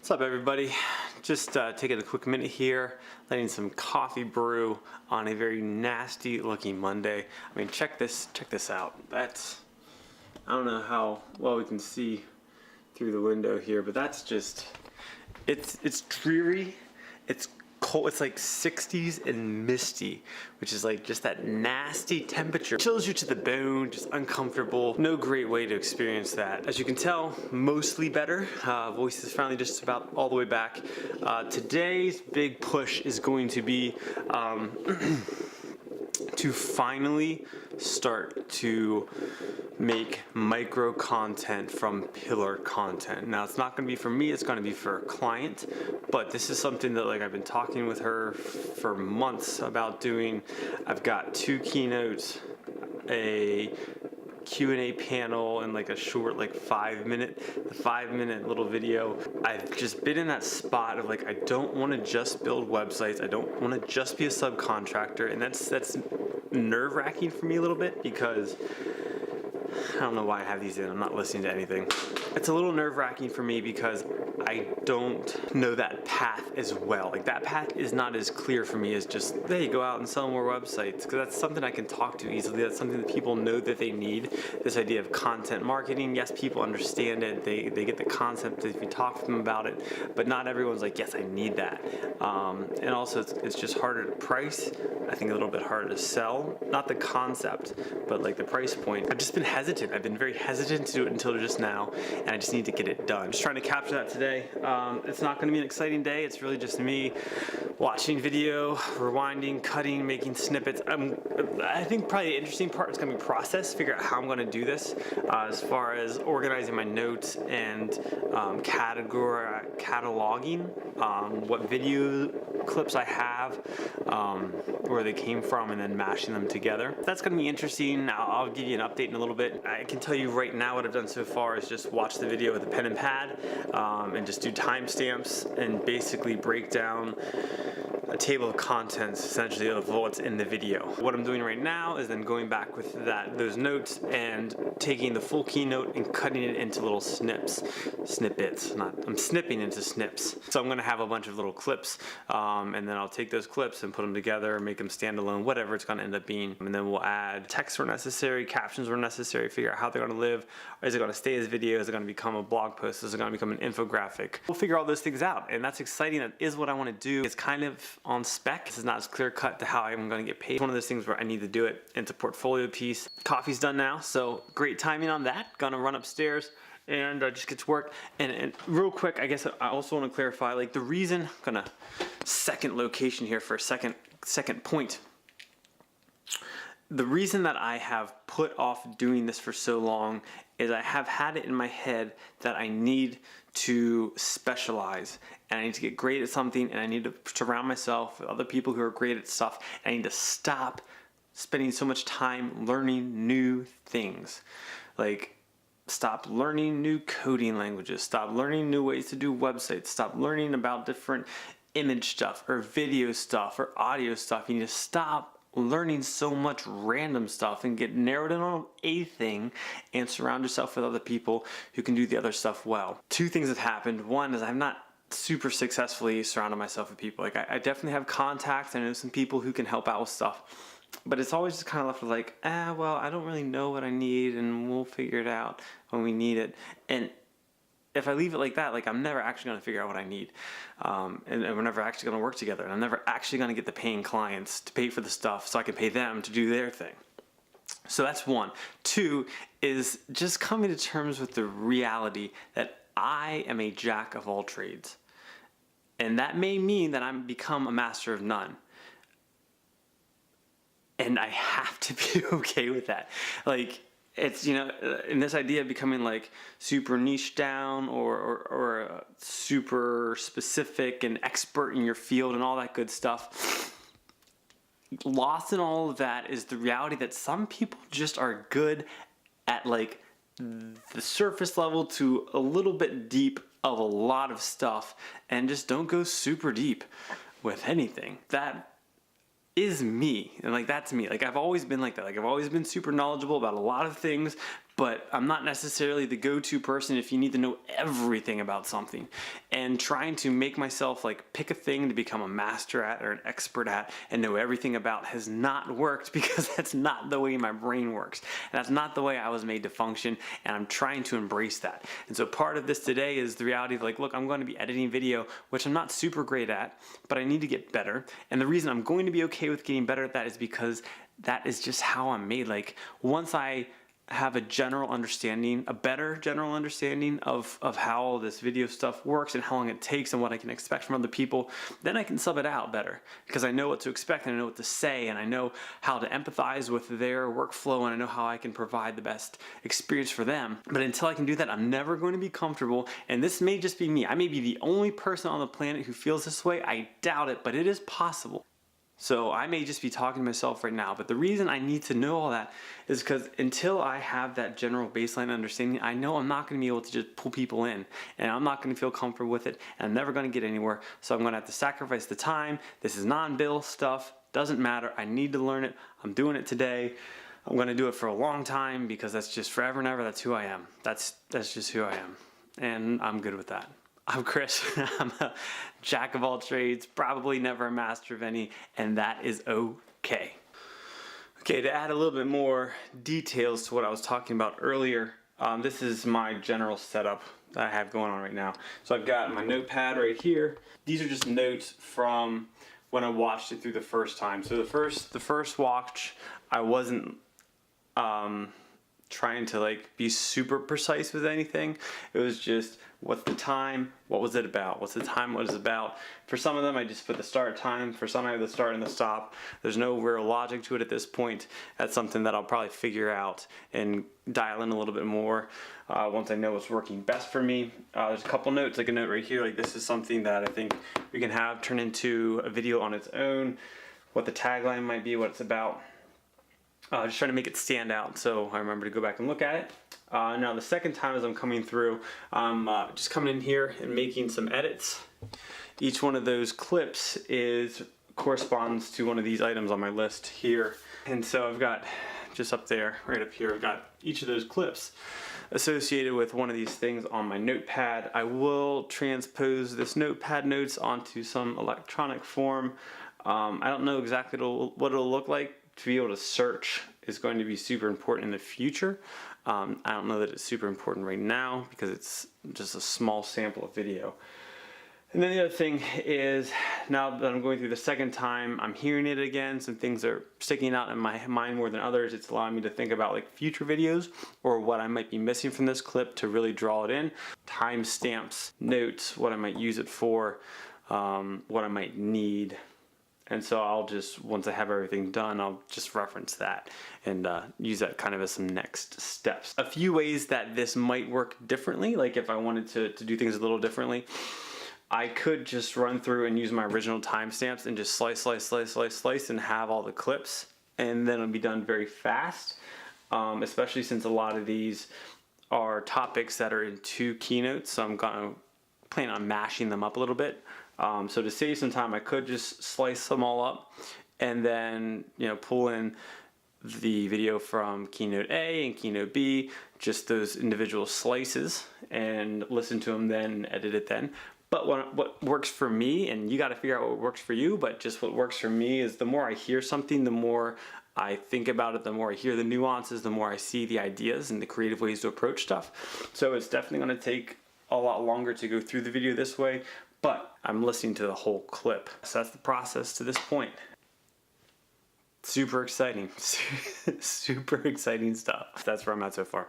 What's up, everybody? Just taking a quick minute here, letting some coffee brew on a very nasty looking Monday. I mean, check this out. That's, I don't know how well we can see through the window here, but that's just, it's dreary, it's cold, it's like 60s and misty, which is like just that nasty temperature. Chills you to the bone, just uncomfortable. No great way to experience that. As you can tell, mostly better. Voice is finally just about all the way back. Today's big push is going to be to finally start to make micro content from pillar content. Now, it's not going to be for me, it's going to be for a client, but this is something that I've been talking with her for months about doing. I've got 2 keynotes, a Q&A panel, and a short 5-minute little video. I've just been in that spot of I don't want to just build websites, I don't want to just be a subcontractor, and that's nerve-wracking for me a little bit because I don't know why I have these in. I'm not listening to anything. It's a little nerve-wracking for me because I don't know that path as well. That path is not as clear for me as just, hey, go out and sell more websites, because that's something I can talk to easily. That's something that people know that they need. This idea of content marketing, yes, people understand it. They get the concept if you talk to them about it, but not everyone's like, yes, I need that. And also, it's just harder to price. I think a little bit harder to sell. Not the concept, but the price point. I've just been hesitant. I've been very hesitant to do it until just now, and I just need to get it done. Just trying to capture that today. It's not going to be an exciting day. It's really just me watching video, rewinding, cutting, making snippets. I think probably the interesting part is going to be process, figure out how I'm going to do this as far as organizing my notes and cataloging what video clips I have, where they came from, and then mashing them together. That's going to be interesting. I'll give you an update in a little bit. I can tell you right now what I've done so far is just watch the video with a pen and pad, and just do timestamps and basically break down a table of contents essentially of what's in the video. What I'm doing right now is then going back with those notes and taking the full keynote and cutting it into little snippets. I'm snipping into snips. So I'm gonna have a bunch of little clips, and then I'll take those clips and put them together, make them standalone, whatever it's gonna end up being. And then we'll add text where necessary, captions where necessary, figure out how they're gonna live. Is it gonna stay as video? Is it gonna become a blog post? Is it gonna become an infographic? We'll figure all those things out, and that's exciting. That is what I wanna do. It's kind of on spec. This is not as clear cut to how I'm going to get paid. It's one of those things where I need to do it. It's a portfolio piece. Coffee's done now, so great timing on that. Gonna run upstairs and just get to work. And real quick, I guess I also want to clarify, the reason, gonna second location here for a second point. The reason that I have put off doing this for so long is I have had it in my head that I need to specialize, and I need to get great at something, and I need to surround myself with other people who are great at stuff, and I need to stop spending so much time learning new things. Stop learning new coding languages, stop learning new ways to do websites, stop learning about different image stuff or video stuff or audio stuff. You need to stop learning so much random stuff and get narrowed in on a thing and surround yourself with other people who can do the other stuff well. 2 things have happened. One is I'm not super successfully surrounded myself with people. I definitely have contacts. I know some people who can help out with stuff, but it's always just kind of left with well, I don't really know what I need, and we'll figure it out when we need it. And if I leave it like that, I'm never actually going to figure out what I need, and we're never actually going to work together, and I'm never actually going to get the paying clients to pay for the stuff so I can pay them to do their thing. So that's 1. 2 is just coming to terms with the reality that I am a jack of all trades, and that may mean that I'm become a master of none. And I have to be okay with that. It's, in this idea of becoming super niche down or super specific and expert in your field and all that good stuff, lost in all of that is the reality that some people just are good at the surface level to a little bit deep of a lot of stuff, and just don't go super deep with anything. That is me, and that's me. I've always been like that. I've always been super knowledgeable about a lot of things, but I'm not necessarily the go-to person if you need to know everything about something. And trying to make myself like pick a thing to become a master at or an expert at and know everything about has not worked, because that's not the way my brain works. And that's not the way I was made to function, and I'm trying to embrace that. And so part of this today is the reality of like, look, I'm going to be editing video, which I'm not super great at, but I need to get better. And the reason I'm going to be okay with getting better at that is because that is just how I'm made. Like, once I have a general understanding, a better general understanding of how all this video stuff works and how long it takes and what I can expect from other people, then I can sub it out better, because I know what to expect and I know what to say and I know how to empathize with their workflow and I know how I can provide the best experience for them. But until I can do that, I'm never going to be comfortable, and this may just be me. I may be the only person on the planet who feels this way. I doubt it, but it is possible. So I may just be talking to myself right now, but the reason I need to know all that is because until I have that general baseline understanding, I know I'm not going to be able to just pull people in, and I'm not going to feel comfortable with it, and I'm never going to get anywhere. So I'm going to have to sacrifice the time. This is non-bill stuff. Doesn't matter. I need to learn it. I'm doing it today. I'm going to do it for a long time, because that's just forever and ever. That's who I am. That's just who I am, and I'm good with that. I'm Chris. I'm a jack of all trades, probably never a master of any, and that is okay. Okay, to add a little bit more details to what I was talking about earlier, this is my general setup that I have going on right now. So I've got my notepad right here. These are just notes from when I watched it through the first time. So the first watch, I wasn't trying to like be super precise with anything. It was just, what's the time? What was it about? What's the time? What is it about? For some of them, I just put the start time. For some, I have the start and the stop. There's no real logic to it at this point. That's something that I'll probably figure out and dial in a little bit more once I know what's working best for me. There's a couple notes, like a note right here. Like, this is something that I think we can have turn into a video on its own. What the tagline might be, what it's about. Just trying to make it stand out, so I remember to go back and look at it. Now the second time as I'm coming through, I'm just coming in here and making some edits. Each one of those clips corresponds to one of these items on my list here. And so I've got, just up there, right up here, I've got each of those clips associated with one of these things on my notepad. I will transpose this notepad notes onto some electronic form. I don't know exactly what it'll look like. To be able to search is going to be super important in the future. I don't know that it's super important right now because it's just a small sample of video. And then the other thing is, now that I'm going through the second time, I'm hearing it again. Some things are sticking out in my mind more than others. It's allowing me to think about like future videos or what I might be missing from this clip to really draw it in. Timestamps, notes, what I might use it for, what I might need. And so I'll just, once I have everything done, I'll just reference that and use that kind of as some next steps. A few ways that this might work differently, like if I wanted to do things a little differently, I could just run through and use my original timestamps and just slice and have all the clips, and then it'll be done very fast, especially since a lot of these are topics that are in two keynotes, so I'm going to plan on mashing them up a little bit. So to save some time, I could just slice them all up and then, pull in the video from keynote A and keynote B, just those individual slices, and listen to them then, edit it then. But what works for me, and you got to figure out what works for you, but just what works for me is the more I hear something, the more I think about it, the more I hear the nuances, the more I see the ideas and the creative ways to approach stuff. So it's definitely going to take a lot longer to go through the video this way, but I'm listening to the whole clip. So that's the process to this point. Super exciting. Super exciting stuff. That's where I'm at so far.